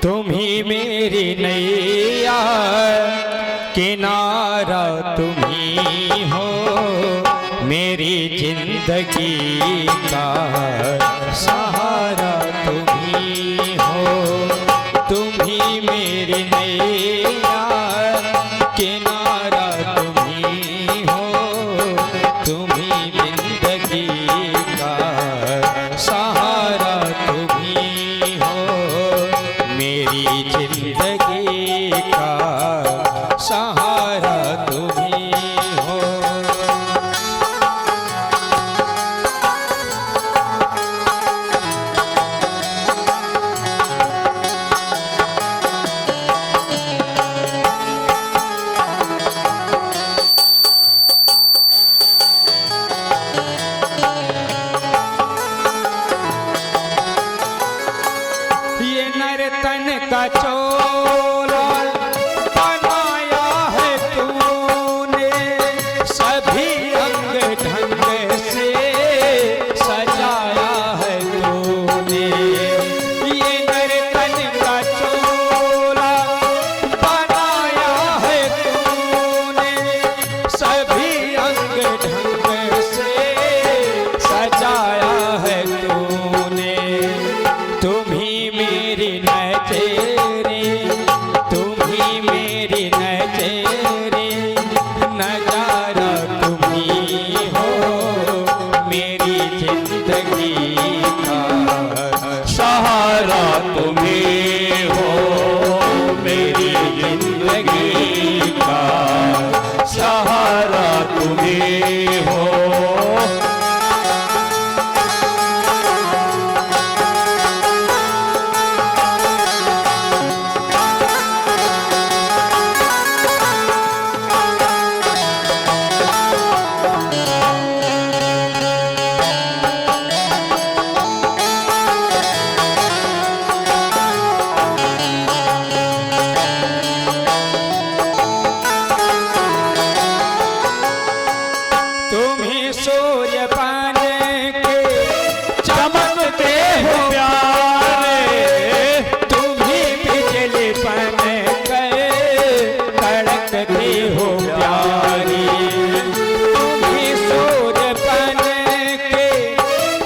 तुम ही मेरी नैया, किनारा तुम ही हो, मेरी जिंदगी का सहारा तुम ही हो। तुम ही मेरी नैया, किनारा तुम ही हो, तुम ही जिंदगी का सहारा तुम ही हो, मेरी जिंदगी का सहारा तुम ही हो। ये नर्तन का चोला बनाया है तूने, सभी अंग ढंग से सजाया है तूने। ये नर्तन का चोला बनाया है तूने, सभी अंग ढंग से सजाया है तूने। तुम ही मेरी नचेरी, तुम ही मेरी नचेरी, नजारा तुम ही हो, मेरी जिंदगी का सहारा तुम ही हो, मेरी जिंदगी का सहारा तुम ही हो। तुम ही सूर्य बन के चमकते हो प्यारे, तुम ही बिजली बन कर कड़कते हो प्यारी। तुम ही सूर्य बन के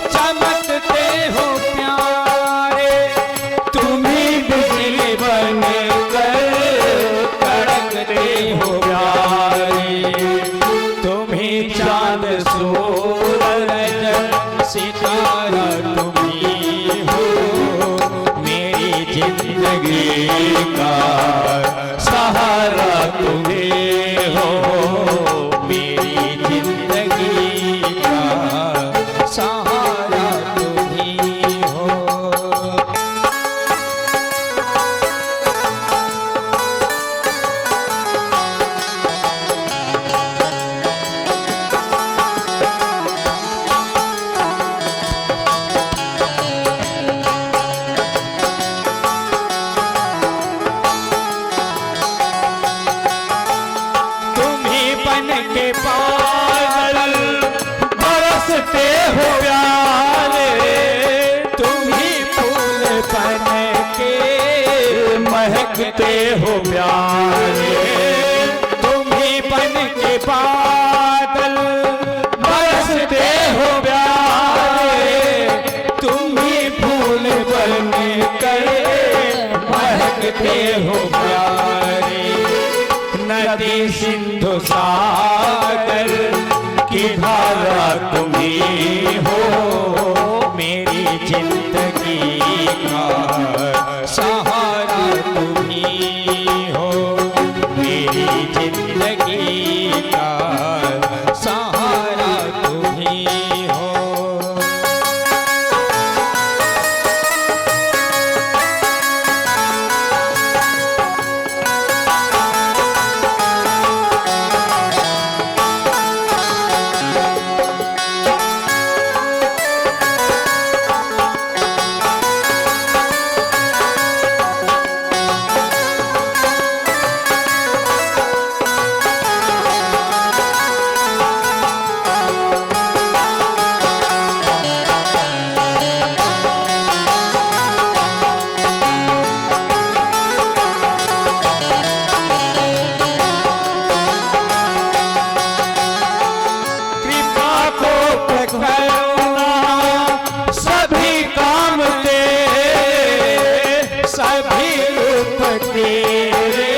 चमकते हो प्यारे, तुम ही बिजली बन कर कड़कते हो प्यारी। तुम ही चांद सूरज सितारा तुम ही हो, मेरी जिंदगी का सहारा तुम ही हो, मेरी जिंदगी का सहारा तुम ही हो। बन के पागल बरसते हो प्यारे, तुम ही फूल बन के महकते हो प्यारे। तुम ही बन के बादल बरसते हो प्यारे, तुम ही फूल बन कर महकते हो प्यारे। नदी सिंधु सागर की धारा तुम ही हो, मेरी जिंदगी का सहारा तुम ही हो, मेरी जिंदगी का सहारा तुम ही हो। तेरे,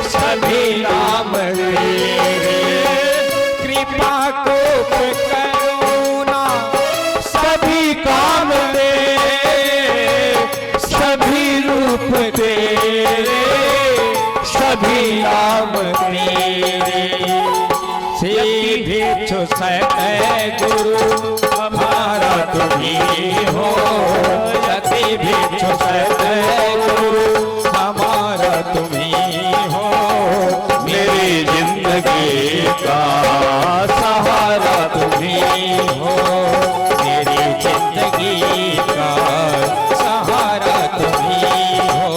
सभी नाम तेरे। कृपा कोप करुणा सभी काम तेरे, सभी रूप तेरे, सभी नाम तेरे। श्री भिक्षु सत गुरु हमारा तुम्ही हो, यति भिक्षु सत गुरु हमारा तुम्ही हो। मेरी जिंदगी का सहारा तुम्ही हो, मेरी जिंदगी का सहारा तुम्ही हो।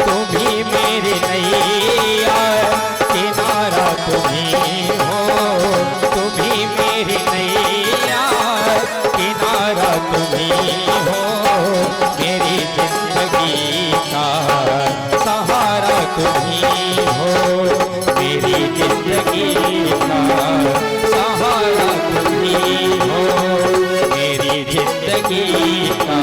तुम्ही मेरी नैया किनारा तुम्ही हो, तुम्ही मेरी नैया किनारा तुम्ही हो। मेरी जिंदगी का सहारा तुम्ही हो, मेरी जिंदगी का सहारा तुम्ही हो। मेरी जिंदगी का